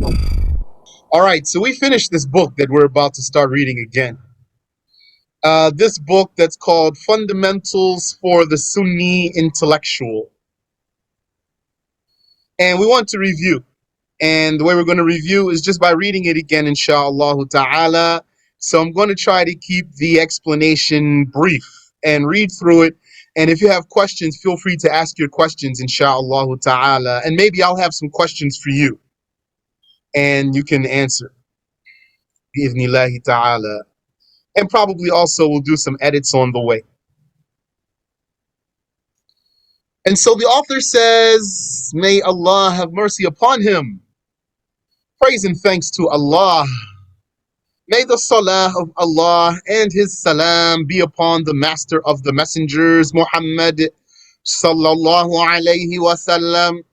All right, so we finished this book that we're about to start reading again. This book that's called Fundamentals for the Sunni Intellectual. And we want to review. And the way we're going to review is just by reading it again, inshallah ta'ala. So I'm going to try to keep the explanation brief and read through it. And if you have questions, feel free to ask your questions, inshallah ta'ala. And maybe I'll have some questions for you and you can answer, bi'idhnillahi ta'ala. And probably also we'll do some edits on the way. And so the author says, may Allah have mercy upon him. Praise and thanks to Allah. May the salah of Allah and his salam be upon the master of the messengers, Muhammad sallallahu alayhi wasallam,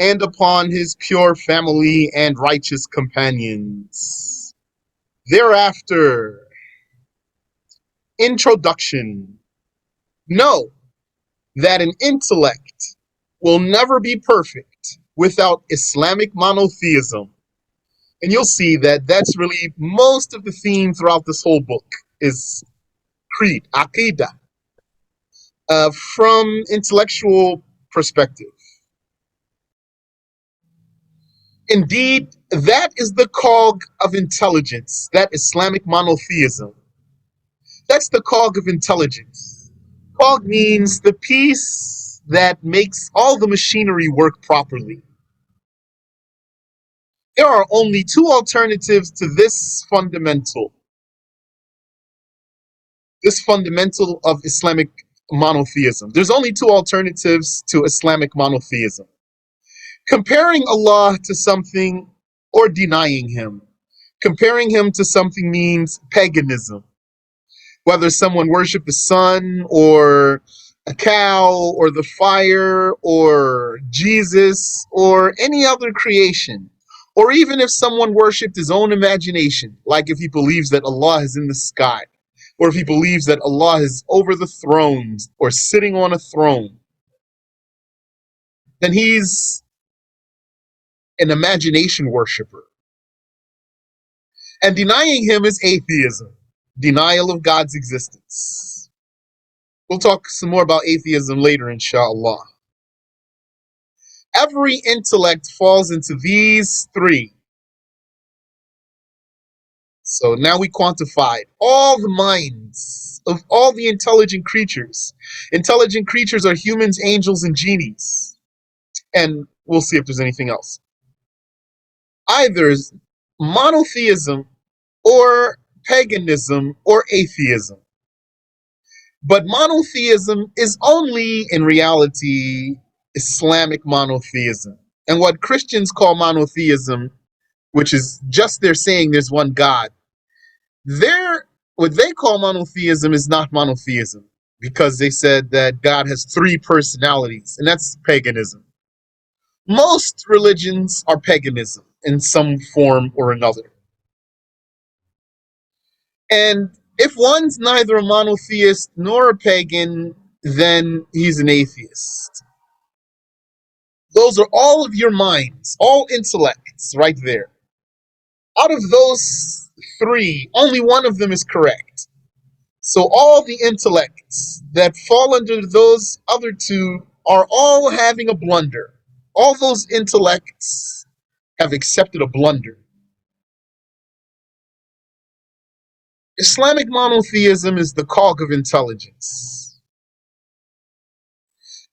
and upon his pure family and righteous companions. Thereafter, introduction. Know that an intellect will never be perfect without Islamic monotheism. And you'll see that that's really most of the theme throughout this whole book is creed, aqidah, from intellectual perspective. Indeed, that is the cog of intelligence, that Islamic monotheism. That's the cog of intelligence. Cog means the piece that makes all the machinery work properly. There are only two alternatives to this fundamental of Islamic monotheism. There's only two alternatives to Islamic monotheism. Comparing Allah to something or denying him. Comparing him to something means paganism. Whether someone worshiped the sun or a cow or the fire or Jesus or any other creation, or even if someone worshipped his own imagination, like if he believes that Allah is in the sky, or if he believes that Allah is over the thrones or sitting on a throne, then he's an imagination worshiper. And denying him is atheism, denial of God's existence. We'll talk some more about atheism later, inshallah. Every intellect falls into these three. So now we quantified all the minds of all the intelligent creatures. Intelligent creatures are humans, angels, and genies. And we'll see if there's anything else. Either monotheism or paganism or atheism. But monotheism is only, in reality, Islamic monotheism. And what Christians call monotheism, which is just they're saying there's one God, what they call monotheism is not monotheism, because they said that God has three personalities, and that's paganism. Most religions are paganism in some form or another. And if one's neither a monotheist nor a pagan, then he's an atheist. Those are all of your minds, all intellects right there. Out of those three, only one of them is correct. So all the intellects that fall under those other two are all having a blunder. All those intellects have accepted a blunder. Islamic monotheism is the cog of intelligence.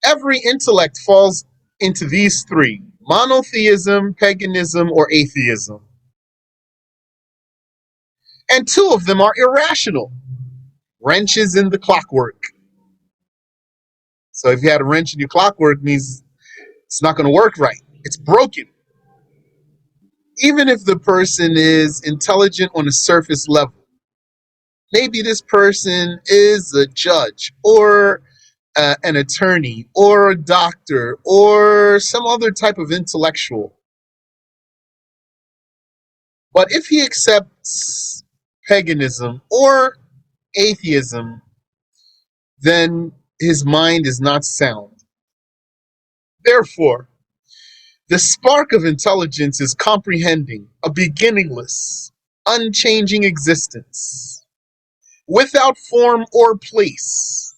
Every intellect falls into these three: monotheism, paganism, or atheism. And two of them are irrational. Wrenches in the clockwork. So if you had a wrench in your clockwork, it means it's not going to work right. It's broken. Even if the person is intelligent on a surface level, maybe this person is a judge or an attorney or a doctor or some other type of intellectual. But if he accepts paganism or atheism, then his mind is not sound. Therefore, The spark of intelligence is comprehending a beginningless, unchanging existence, without form or place,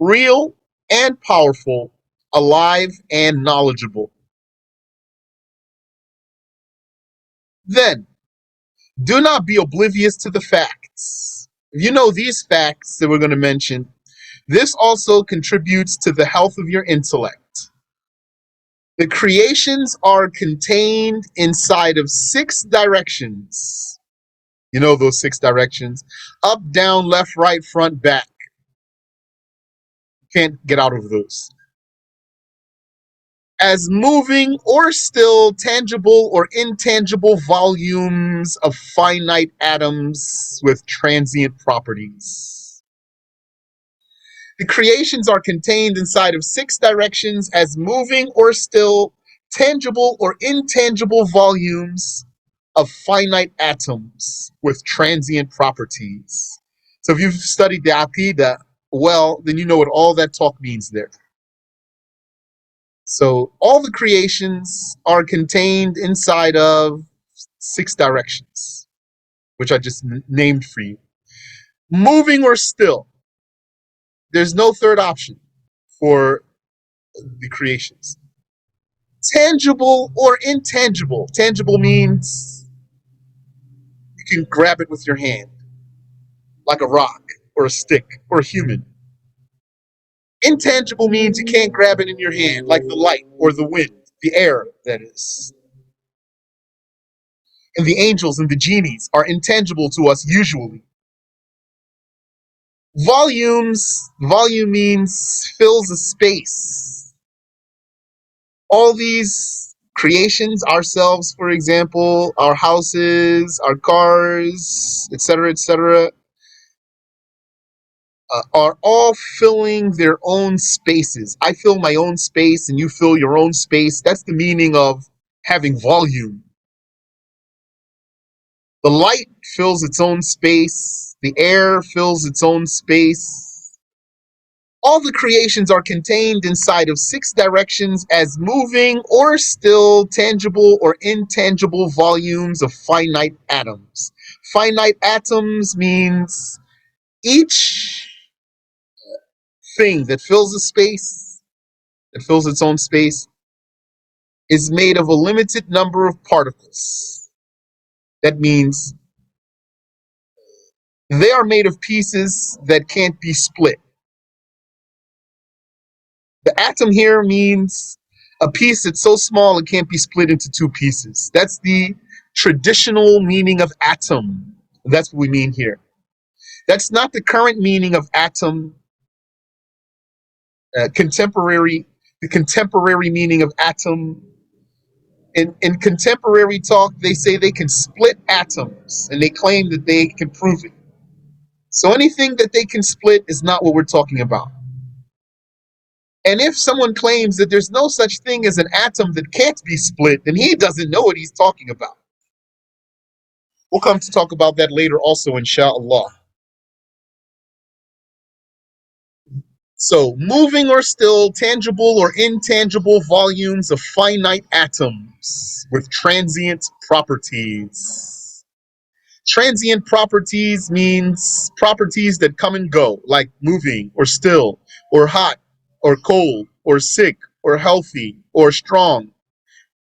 real and powerful, alive and knowledgeable. Then, do not be oblivious to the facts. If you know these facts that we're going to mention, this also contributes to the health of your intellect. The creations are contained inside of 6 directions. You know those 6 directions: up, down, left, right, front, back. Can't get out of those. As moving or still, tangible or intangible volumes of finite atoms with transient properties. The creations are contained inside of 6 directions as moving or still, tangible or intangible volumes of finite atoms with transient properties. So if you've studied the Aqidah well, then you know what all that talk means there. So all the creations are contained inside of 6 directions, which I just named for you. Moving or still, there's no third option for the creations. Tangible or intangible. Tangible means you can grab it with your hand, like a rock or a stick or a human. Intangible means you can't grab it in your hand, like the light or the wind, the air, that is. And the angels and the genies are intangible to us usually. Volume means fills a space. All these creations, ourselves, for example, our houses, our cars, etc., are all filling their own spaces. I fill my own space and you fill your own space. That's the meaning of having volume. The light fills its own space. The air fills its own space. All the creations are contained inside of 6 directions as moving or still, tangible or intangible volumes of finite atoms. Finite atoms means each thing that fills a space, that fills its own space, is made of a limited number of particles. That means they are made of pieces that can't be split. The atom here means a piece that's so small it can't be split into 2 pieces. That's the traditional meaning of atom. That's what we mean here. That's not the current meaning of atom. The contemporary meaning of atom. In contemporary talk, they say they can split atoms, and they claim that they can prove it. So anything that they can split is not what we're talking about. And if someone claims that there's no such thing as an atom that can't be split, then he doesn't know what he's talking about. We'll come to talk about that later also, inshallah. So, moving or still, tangible or intangible volumes of finite atoms with transient properties. Transient properties means properties that come and go, like moving or still, or hot, or cold, or sick, or healthy, or strong,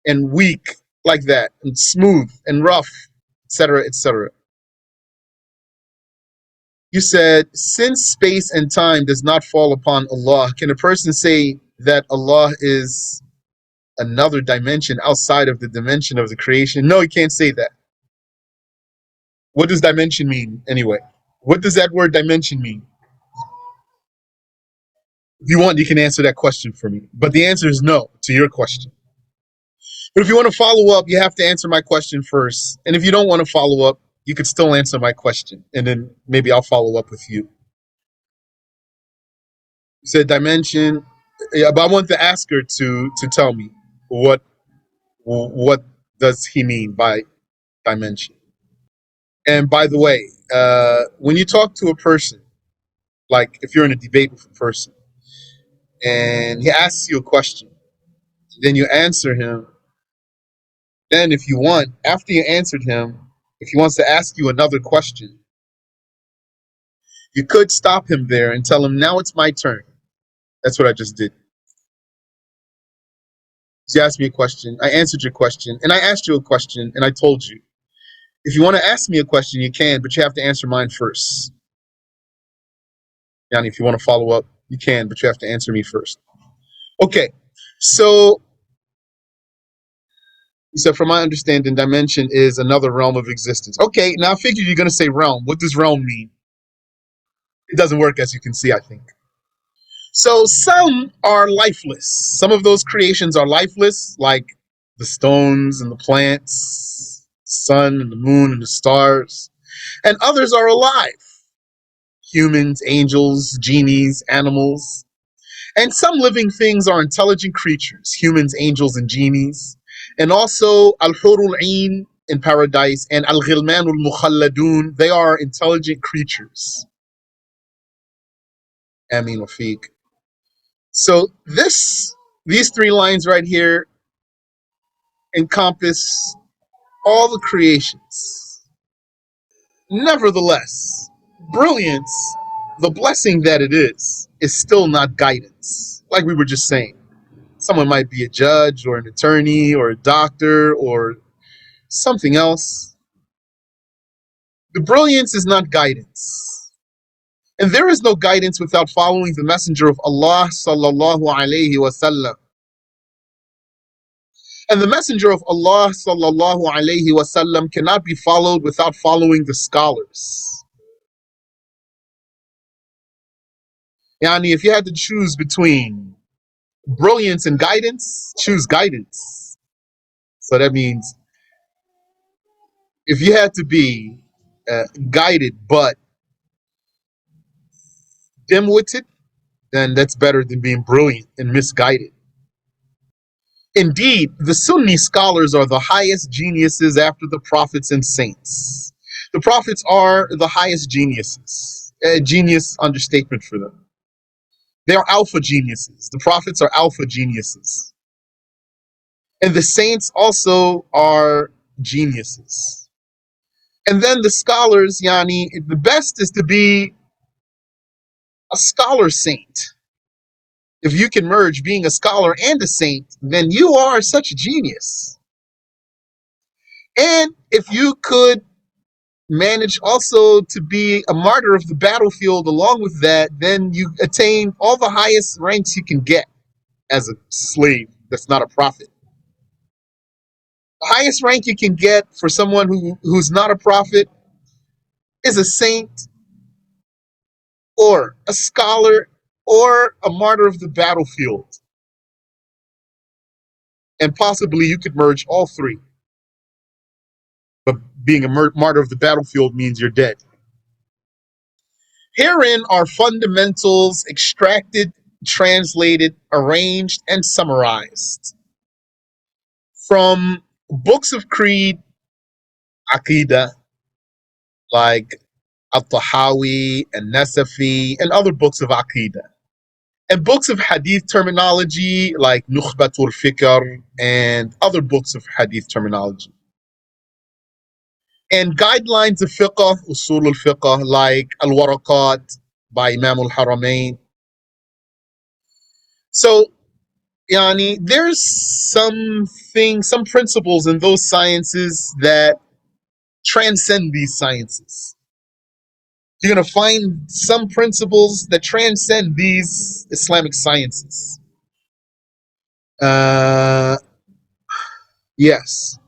and weak, like that, and smooth and rough, etc., etc. You said, since space and time does not fall upon Allah, can a person say that Allah is another dimension outside of the dimension of the creation? No, you can't say that. What does dimension mean anyway? What does that word dimension mean? If you want, you can answer that question for me. But the answer is no to your question. But if you want to follow up, you have to answer my question first. And if you don't want to follow up, you could still answer my question. And then maybe I'll follow up with you. You said dimension. Yeah, but I want the asker to tell me what does he mean by dimension. And by the way, when you talk to a person, like if you're in a debate with a person, and he asks you a question, Then you answer him. Then, if you want, after you answered him, if he wants to ask you another question, you could stop him there and tell him, now it's my turn. That's what I just did. So you asked me a question, I answered your question, and I asked you a question, and I told you. If you want to ask me a question, you can, but you have to answer mine first. Yani, if you want to follow up, you can, but you have to answer me first. Okay, so you said, from my understanding, dimension is another realm of existence. Okay, now I figured you're going to say realm. What does realm mean? It doesn't work, as you can see, I think. So some are lifeless. Some of those creations are lifeless, like the stones and the plants, the sun and the moon and the stars. And others are alive. Humans, angels, genies, animals. And some living things are intelligent creatures, humans, angels, and genies. And also Al-Hurul Ain in paradise and Al-Ghilman al-Mukhalladun, they are intelligent creatures. Amin wa fiq. So these three lines right here encompass all the creations. Nevertheless, brilliance, the blessing that it is still not guidance. Like we were just saying, someone might be a judge or an attorney or a doctor or something else. The brilliance is not guidance. And there is no guidance without following the Messenger of Allah sallallahu alayhi wasallam. And the Messenger of Allah sallallahu alayhi wasallam cannot be followed without following the scholars. Yani, if you had to choose between brilliance and guidance, choose guidance. So that means if you had to be guided but dim-witted, then that's better than being brilliant and misguided. Indeed, the Sunni scholars are the highest geniuses after the prophets and saints. The prophets are the highest geniuses. A genius understatement for them. They are alpha geniuses. The prophets are alpha geniuses. And the saints also are geniuses. And then the scholars, yani, the best is to be a scholar saint. If you can merge being a scholar and a saint, then you are such a genius. And if you could manage also to be a martyr of the battlefield along with that, then you attain all the highest ranks you can get as a slave that's not a prophet. The highest rank you can get for someone who's not a prophet is a saint or a scholar or a martyr of the battlefield. And possibly you could merge all three. But being a martyr of the battlefield means you're dead. Herein are fundamentals extracted, translated, arranged, and summarized from books of creed, Aqidah, like Al-Tahawi and Nasafi, and other books of Aqidah. And books of Hadith terminology, like Nukhbatul Fikr, and other books of Hadith terminology. And guidelines of fiqh, usul al-fiqh, like Al-Waraqat by Imam al-Haramain. So, yani, there's some principles in those sciences that transcend these sciences. You're going to find some principles that transcend these Islamic sciences. Yes.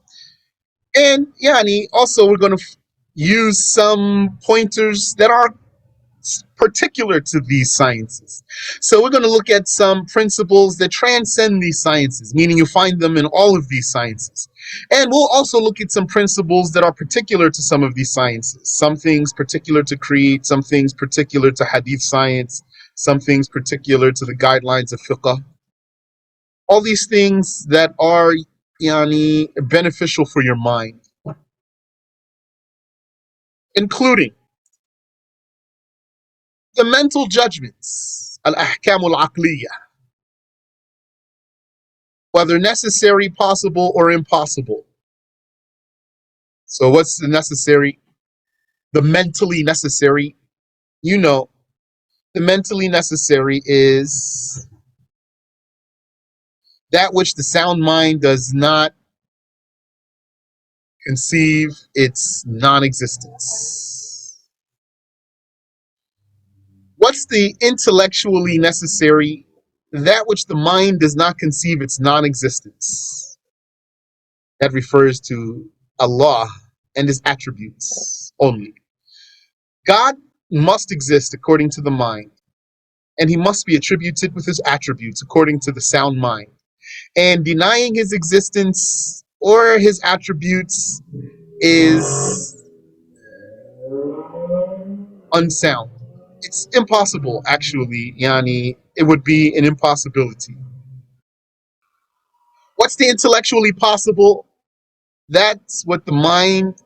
And yani, also we're going to use some pointers that are particular to these sciences. So we're going to look at some principles that transcend these sciences, meaning you find them in all of these sciences. And we'll also look at some principles that are particular to some of these sciences. Some things particular to creed, some things particular to hadith science, some things particular to the guidelines of fiqh. All these things that are yani, beneficial for your mind, including the mental judgments, al-ahkam al-aqliyah, whether necessary, possible, or impossible. So what's the necessary? The mentally necessary. You know, the mentally necessary is that which the sound mind does not conceive its non-existence. What's the intellectually necessary? That which the mind does not conceive its non-existence. That refers to Allah and his attributes only. God must exist according to the mind, and he must be attributed with his attributes according to the sound mind. And denying his existence or his attributes is unsound. It's impossible, actually, Yani. It would be an impossibility. What's the intellectually possible? That's what the mind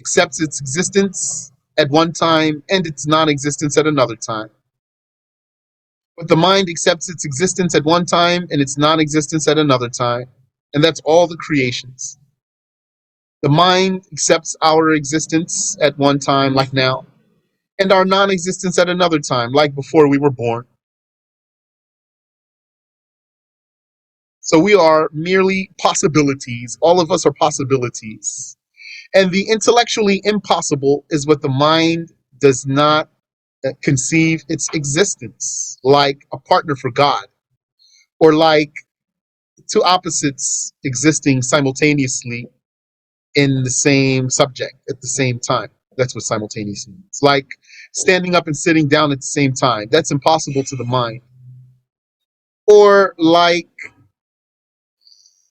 accepts its existence at one time and its non-existence at another time. But the mind accepts its existence at one time and its non-existence at another time. And that's all the creations. The mind accepts our existence at one time, like now, and our non-existence at another time, like before we were born. So we are merely possibilities. All of us are possibilities. And the intellectually impossible is what the mind does not conceive its existence, like a partner for God, or like two opposites existing simultaneously in the same subject at the same time. That's what simultaneous means. Like standing up and sitting down at the same time. That's impossible to the mind. Or like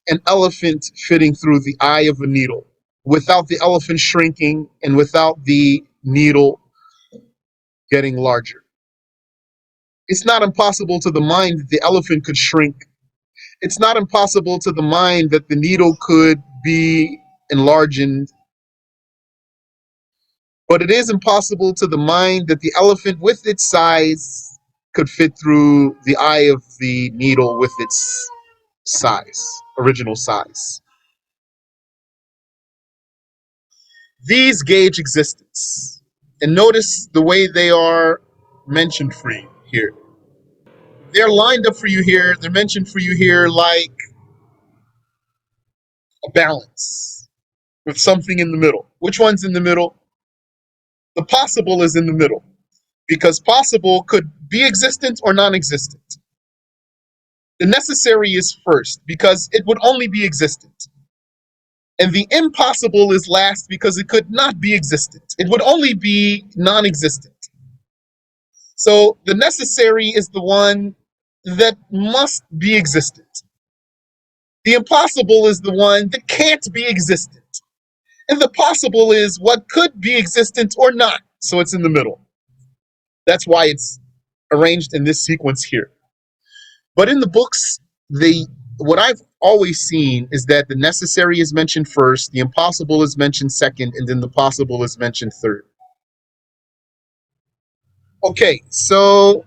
an elephant fitting through the eye of a needle without the elephant shrinking and without the needle getting larger. It's not impossible to the mind that the elephant could shrink. It's not impossible to the mind that the needle could be enlarged, but it is impossible to the mind that the elephant with its size could fit through the eye of the needle with its size, original size. These gauge existence. And notice the way they are mentioned for you here. They're lined up for you here. They're mentioned for you here like a balance with something in the middle. Which one's in the middle? The possible is in the middle because possible could be existent or non-existent. The necessary is first because it would only be existent. And the impossible is last because it could not be existent. It would only be non-existent. So the necessary is the one that must be existent. The impossible is the one that can't be existent. And the possible is what could be existent or not. So it's in the middle. That's why it's arranged in this sequence here. But in the books, what I've always seen is that the necessary is mentioned first, the impossible is mentioned second, and then the possible is mentioned third. Okay, so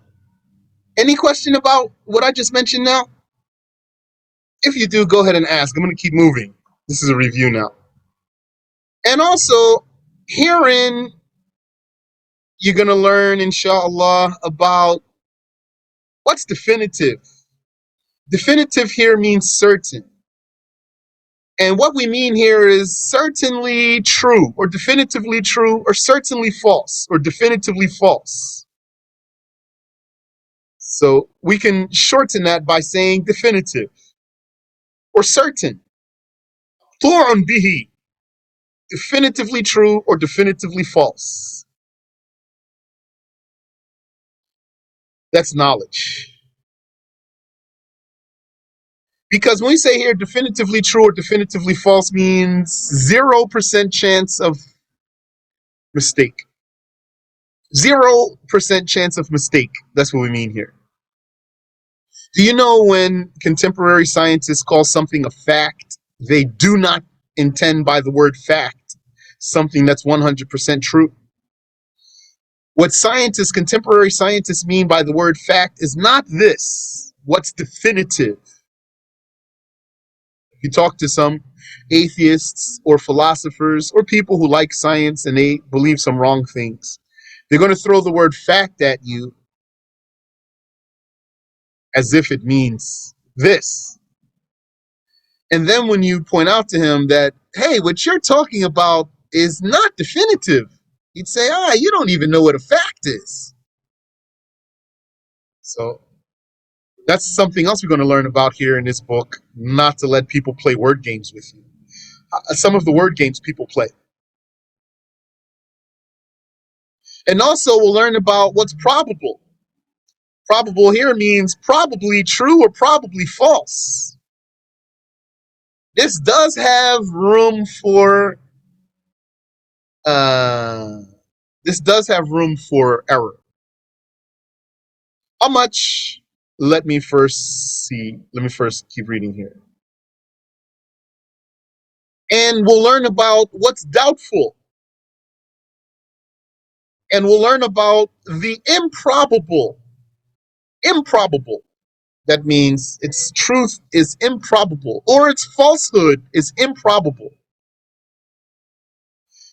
any question about what I just mentioned now? If you do, go ahead and ask. I'm going to keep moving. This is a review now. And also, herein, you're going to learn, inshallah, about what's definitive. Definitive here means certain. And what we mean here is certainly true, or definitively true, or certainly false, or definitively false. So we can shorten that by saying definitive, or certain. Tur'un bihi, definitively true or definitively false. That's knowledge. Because when we say here definitively true or definitively false means 0% chance of mistake. 0% chance of mistake. That's what we mean here. Do you know when contemporary scientists call something a fact, they do not intend by the word fact something that's 100% true? What contemporary scientists mean by the word fact is not this, what's definitive. If you talk to some atheists or philosophers or people who like science and they believe some wrong things, they're going to throw the word fact at you as if it means this. And then when you point out to him that, hey, what you're talking about is not definitive, he'd say, you don't even know what a fact is. So that's something else we're going to learn about here in this book, not to let people play word games with you. Some of the word games people play. And also we'll learn about what's probable. Probable here means probably true or probably false. This does have room for error. How much? Let me first see. Let me first keep reading here. And we'll learn about what's doubtful. And we'll learn about the improbable. Improbable. That means its truth is improbable, or its falsehood is improbable.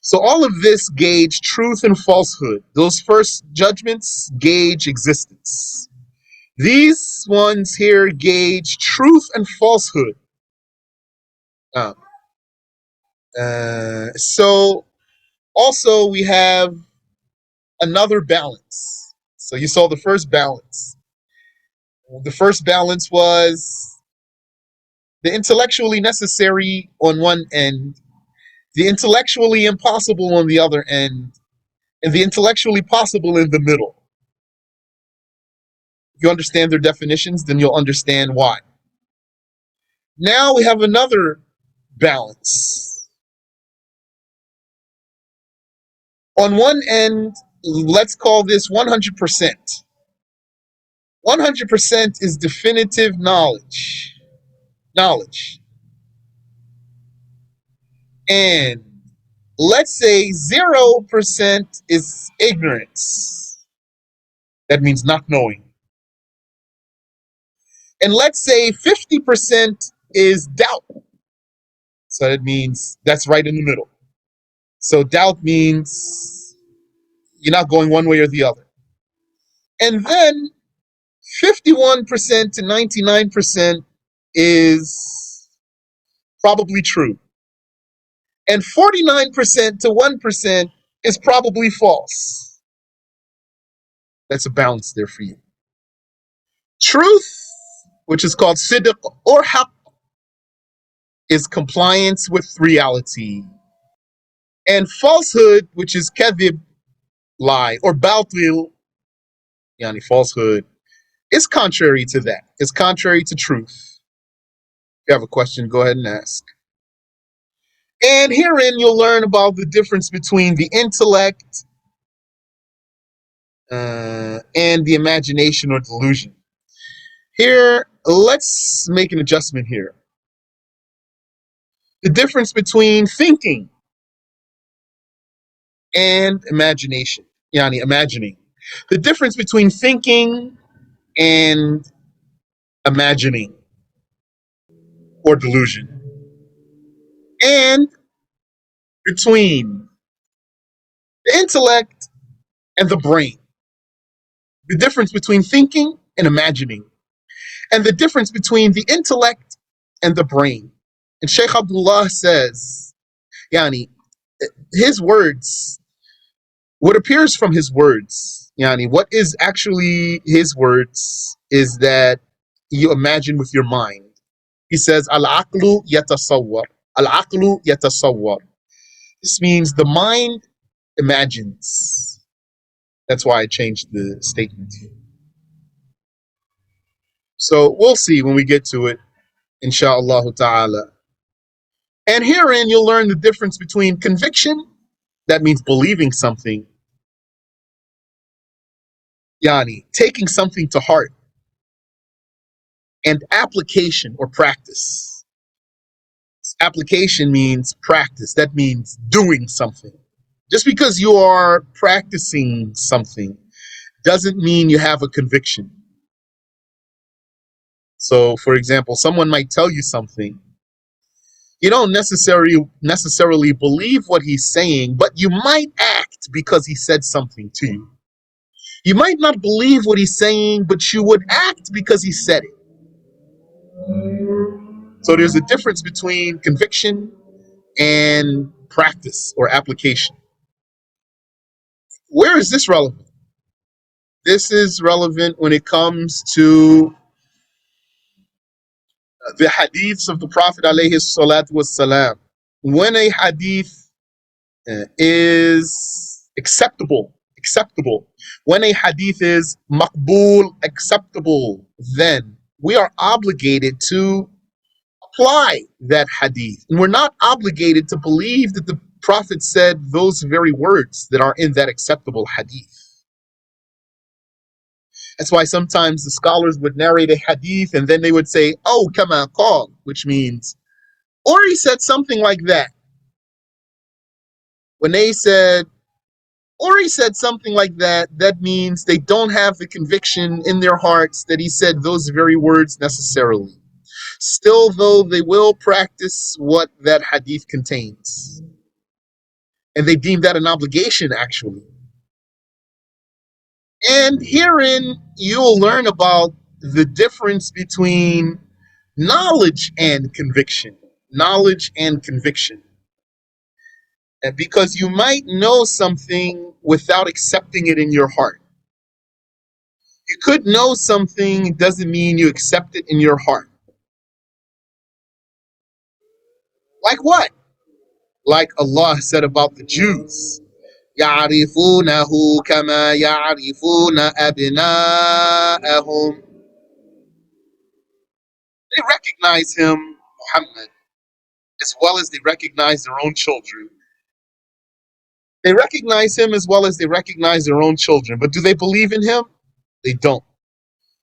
So all of this gauge truth and falsehood. Those first judgments gauge existence. These ones here gauge truth and falsehood. So also we have another balance. So you saw the first balance. The first balance was the intellectually necessary on one end, the intellectually impossible on the other end, and the intellectually possible in the middle. If you understand their definitions, then you'll understand why. Now we have another balance. On one end, let's call this 100%. 100% is definitive knowledge. And let's say 0% is ignorance. That means not knowing. And let's say 50% is doubt. So that means that's right in the middle. So doubt means you're not going one way or the other. And then 51% to 99% is probably true. And 49% to 1% is probably false. That's a balance there for you. Truth, which is called sidq or haqq, is compliance with reality. And falsehood, which is kadhib, lie, or batil, yani falsehood, is contrary to that. It's contrary to truth. If you have a question, go ahead and ask. And herein you'll learn about the difference between the intellect and the imagination or delusion. Here, let's make an adjustment here. The difference between thinking and imagination, yani imagining. The difference between thinking and imagining or delusion. And between the intellect and the brain. The difference between thinking and imagining. And the difference between the intellect and the brain. And Sheikh Abdullah says, yani, his words, what appears from his words, yani, what is actually his words is that you imagine with your mind. He says, Al-aqlu yatasawwar. Al-aqlu yatasawwar. This means the mind imagines. That's why I changed the statement here. So we'll see when we get to it, insha'Allah ta'ala. And herein you'll learn the difference between conviction, that means believing something, yani, taking something to heart, and application or practice. Application means practice. That means doing something. Just because you are practicing something doesn't mean you have a conviction. So, for example, someone might tell you something You don't necessarily believe what he's saying, but you might act because he said something to you. You might not believe what he's saying, but you would act because he said it. So there's a difference between conviction and practice or application. Where is this relevant? This is relevant when it comes to the hadiths of the Prophet alayhi salatu wassalam. When a hadith is acceptable, when a hadith is maqbool, acceptable, then we are obligated to apply that hadith. And we're not obligated to believe that the Prophet said those very words that are in that acceptable hadith. That's why sometimes the scholars would narrate a hadith and then they would say, oh, kama qal, which means, or he said something like that. When they said, or he said something like that, that means they don't have the conviction in their hearts that he said those very words necessarily. Still, though, they will practice what that hadith contains. And they deem that an obligation, actually. And herein, you'll learn about the difference between knowledge and conviction. Knowledge and conviction. And because you might know something without accepting it in your heart. You could know something, doesn't mean you accept it in your heart. Like what? Like Allah said about the Jews. يَعْرِفُونَهُ كَمَا يَعْرِفُونَ أَبْنَاءَهُمْ. They recognize him, Muhammad, as well as they recognize their own children. They recognize him as well as they recognize their own children. But do they believe in him? They don't.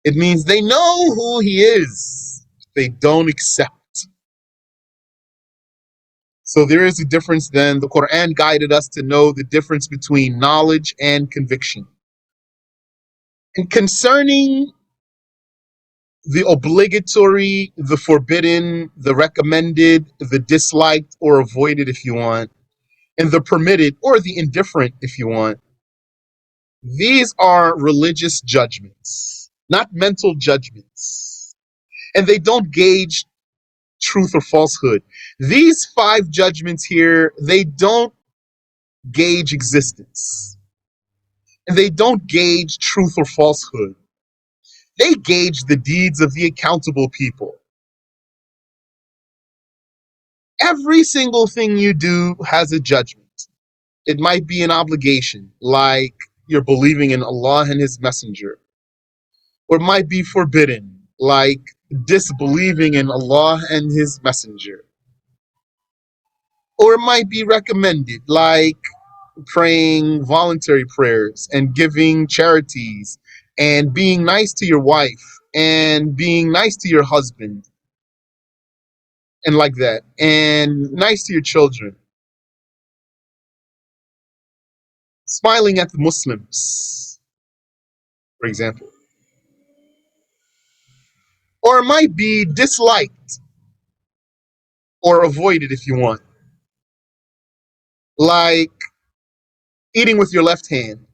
It means they know who he is. They don't accept. So there is a difference then. The Quran guided us to know the difference between knowledge and conviction. And concerning the obligatory, the forbidden, the recommended, the disliked or avoided if you want, and the permitted or the indifferent if you want, these are religious judgments, not mental judgments. And they don't gauge truth or falsehood. These 5 judgments here, they don't gauge existence. And they don't gauge truth or falsehood. They gauge the deeds of the accountable people. Every single thing you do has a judgment. It might be an obligation, like you're believing in Allah and His Messenger. Or it might be forbidden, like disbelieving in Allah and His Messenger. Or it might be recommended, like praying voluntary prayers and giving charities and being nice to your wife and being nice to your husband and like that, and nice to your children, smiling at the Muslims, for example. Or it might be disliked or avoided if you want, like eating with your left hand.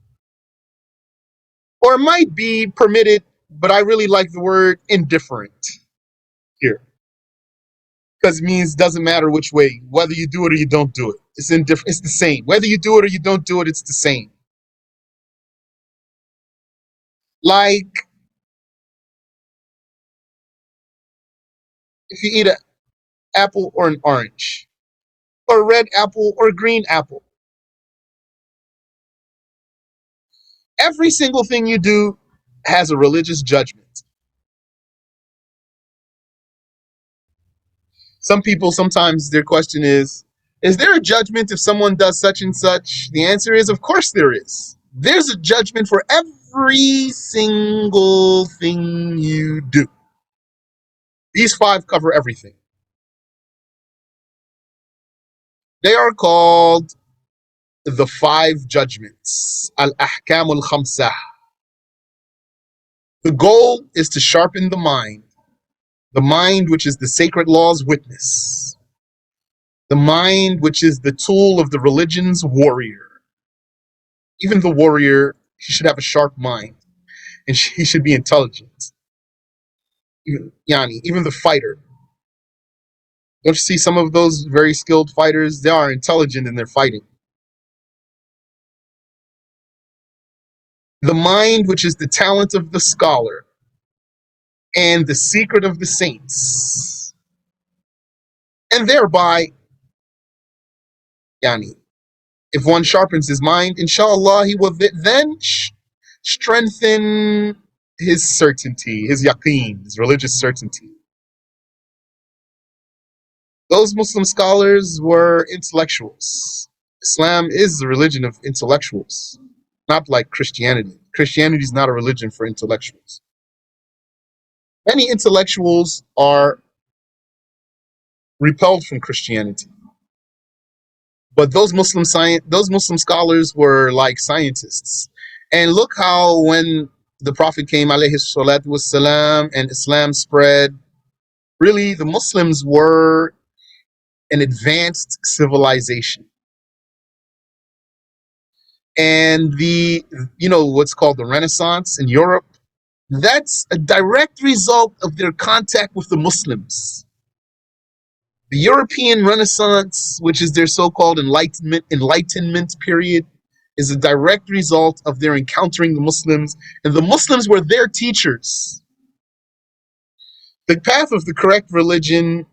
Or it might be permitted, but I really like the word indifferent here, because it means doesn't matter which way, whether you do it or you don't do it. It's indifferent. It's the same. Whether you do it or you don't do it, it's the same. Like if you eat an apple or an orange, or a red apple or a green apple. Every single thing you do has a religious judgment. Some people, sometimes their question is there a judgment if someone does such and such? The answer is, of course there is. There's a judgment for every single thing you do. These 5 cover everything. They are called the 5 judgments, al-ahkam al-khamsah. The goal is to sharpen the mind which is the sacred law's witness. The mind, which is the tool of the religion's warrior. Even the warrior, he should have a sharp mind, and he should be intelligent. Even the fighter. Don't you see some of those very skilled fighters? They are intelligent in their fighting. The mind, which is the talent of the scholar and the secret of the saints. And thereby, if one sharpens his mind, inshallah, he will then strengthen his certainty, his yaqeen, his religious certainty. Those Muslim scholars were intellectuals. Islam is the religion of intellectuals, not like Christianity. Christianity is not a religion for intellectuals. Many intellectuals are repelled from Christianity. But those Muslim scholars were like scientists. And look how when the Prophet came, alayhi salatu wassalam, and Islam spread, really the Muslims were an advanced civilization. And what's called the Renaissance in Europe, that's a direct result of their contact with the Muslims. The European Renaissance, which is their so-called Enlightenment period, is a direct result of their encountering the Muslims, and the Muslims were their teachers. The path of the correct religion,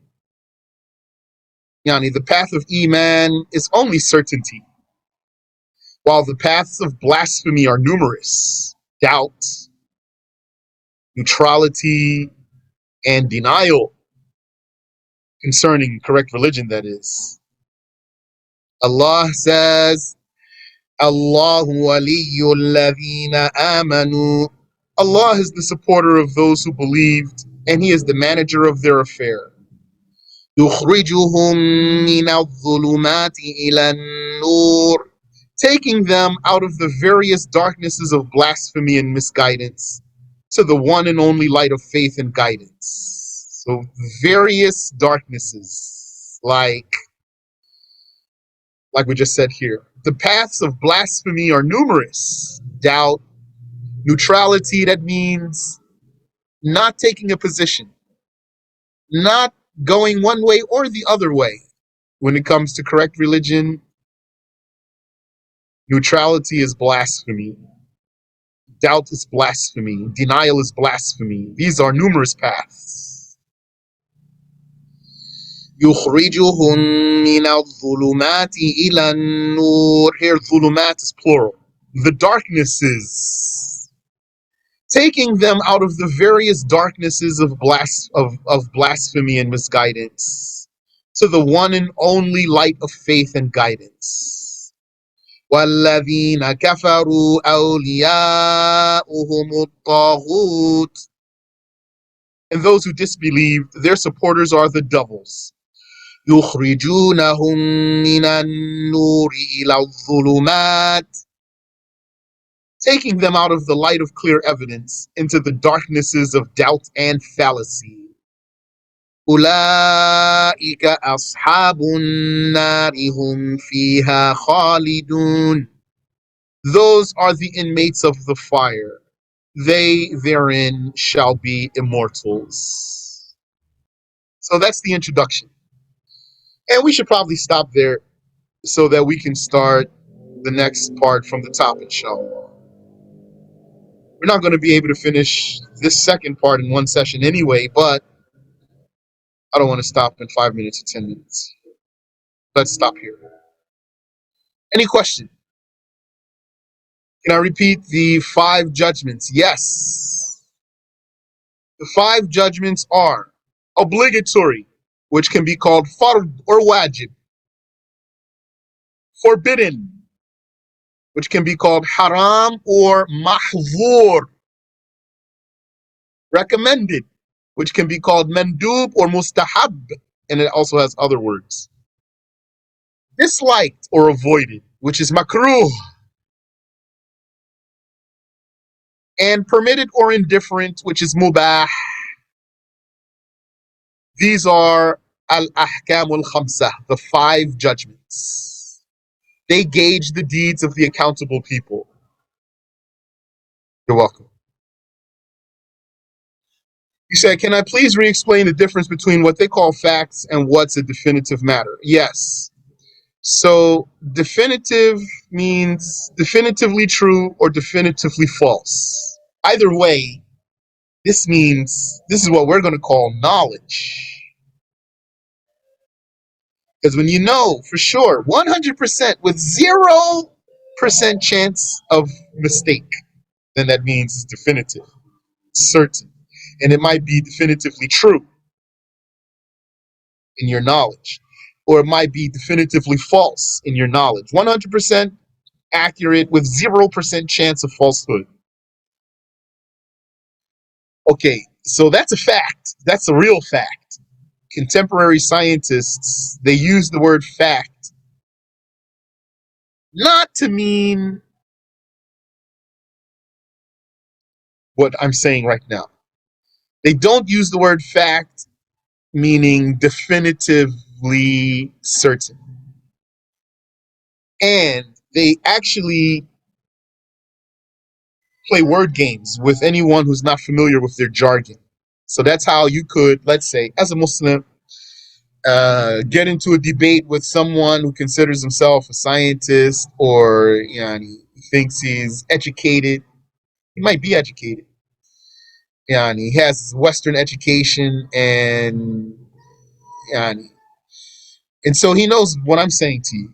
the path of Iman, is only certainty, while the paths of blasphemy are numerous: doubt, neutrality, and denial concerning correct religion, that is. Allah says, Allahu waliyyul ladhina amanu. Allah is the supporter of those who believed, and He is the manager of their affair. يُخْرِجُهُم مِّنَ الظُّلُمَاتِ إِلَى النُّورِ, taking them out of the various darknesses of blasphemy and misguidance to the one and only light of faith and guidance. So various darknesses, like we just said here. The paths of blasphemy are numerous. Doubt, neutrality, that means not taking a position, not going one way or the other way. When it comes to correct religion, neutrality is blasphemy. Doubt is blasphemy. Denial is blasphemy. These are numerous paths. يُخْرِجُهُم مِّنَ الظُّلُمَاتِ إِلَى النُّورِ. Here, ظulumat is plural. The darknesses, taking them out of the various darknesses of blasphemy and misguidance to the one and only light of faith and guidance. وَالَّذِينَ كَفَرُوا أَوْلِيَاؤُهُمُ الطَّاغُوتُ. And those who disbelieved, their supporters are the devils. يُخْرِجُونَهُم مِّنَ النُّورِ إِلَى الظُّلُمَاتِ, taking them out of the light of clear evidence into the darknesses of doubt and fallacy. أُولَٰئِكَ أَصْحَابُ النَّارِ هُمْ فِيهَا خَالِدُونَ. Those are the inmates of the fire. They therein shall be immortals. So that's the introduction. And we should probably stop there so that we can start the next part from the top, inshallah. We're not going to be able to finish this second part in one session anyway, but I don't want to stop in 5 minutes or 10 minutes. Let's stop here. Any question? Can I repeat the 5 judgments? Yes. The 5 judgments are obligatory, which can be called fard or wajib; forbidden, which can be called haram or mahzur; recommended, which can be called mandub or mustahab, and it also has other words; disliked or avoided, which is makruh; and permitted or indifferent, which is mubah. These are al-ahkam al-khamsah, the five judgments. They gauge the deeds of the accountable people. You're welcome. You said, can I please re-explain the difference between what they call facts and what's a definitive matter? Yes. So definitive means definitively true or definitively false. Either way, this means this is what we're going to call knowledge. Because when you know for sure, 100% with 0% chance of mistake, then that means it's definitive, certain. And it might be definitively true in your knowledge, or it might be definitively false in your knowledge. 100% accurate with 0% chance of falsehood. Okay, so that's a fact. That's a real fact. Contemporary scientists, they use the word fact not to mean what I'm saying right now. They don't use the word fact meaning definitively certain. And they actually play word games with anyone who's not familiar with their jargon. So that's how you could, let's say, as a Muslim, get into a debate with someone who considers himself a scientist or he thinks he's educated. He might be educated. He has Western education and so he knows what I'm saying to you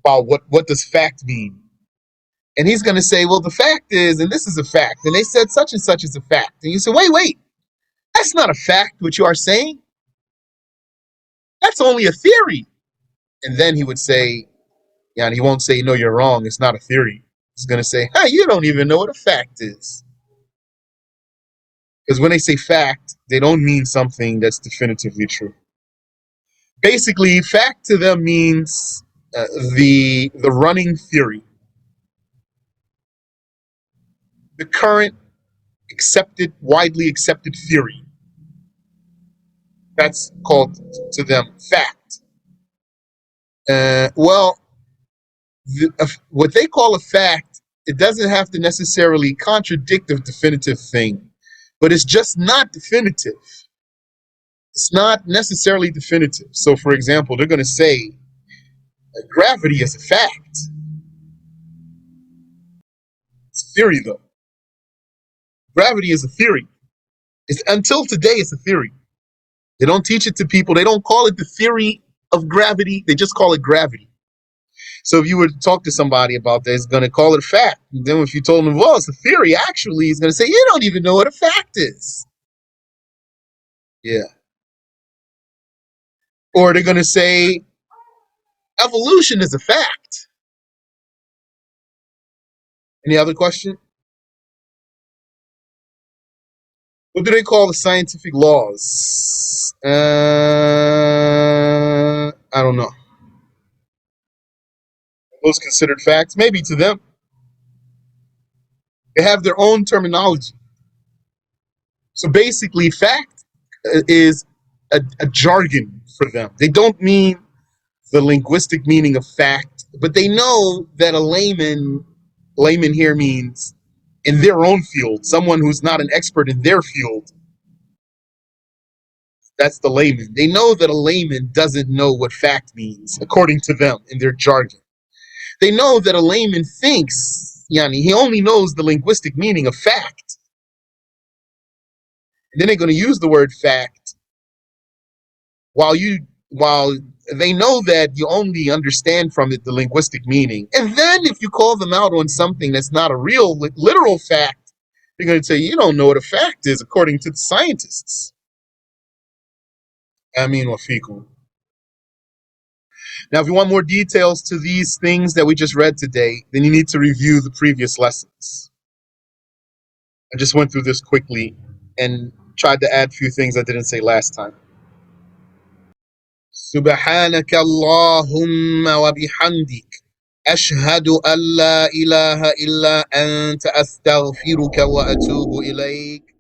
about what does fact mean. And he's going to say, well, the fact is, and this is a fact, and they said such and such is a fact. And you say, wait, that's not a fact, what you are saying. That's only a theory. And then he would say, and he won't say, no, you're wrong, it's not a theory. He's going to say, hey, you don't even know what a fact is. Because when they say fact, they don't mean something that's definitively true. Basically, fact to them means the running theory, the current widely accepted theory. That's called to them fact. What they call a fact, it doesn't have to necessarily contradict a definitive thing, but it's just not definitive. It's not necessarily definitive. So, for example, they're going to say gravity is a fact. It's a theory, though. Gravity is a theory. Until today, it's a theory. They don't teach it to people. They don't call it the theory of gravity. They just call it gravity. So if you were to talk to somebody about this, he's going to call it a fact. And then if you told him, well, it's a theory, actually, he's going to say, you don't even know what a fact is. Yeah. Or they're going to say, evolution is a fact. Any other question? What do they call the scientific laws? I don't know. Those considered facts? Maybe to them. They have their own terminology. So basically, fact is a jargon for them. They don't mean the linguistic meaning of fact, but they know that a layman here means in their own field, someone who's not an expert in their field. That's the layman. They know that a layman doesn't know what fact means, according to them, in their jargon. They know that a layman thinks, he only knows the linguistic meaning of fact. And then they're going to use the word fact while they know that you only understand from it the linguistic meaning. And then if you call them out on something that's not a real, literal fact, they're going to tell you don't know what a fact is according to the scientists. Amin wa fikum. Now, if you want more details to these things that we just read today, then you need to review the previous lessons. I just went through this quickly and tried to add a few things I didn't say last time. سبحانك اللهم وبحمدك أشهد أن لا إله إلا أنت أستغفرك وأتوب إليك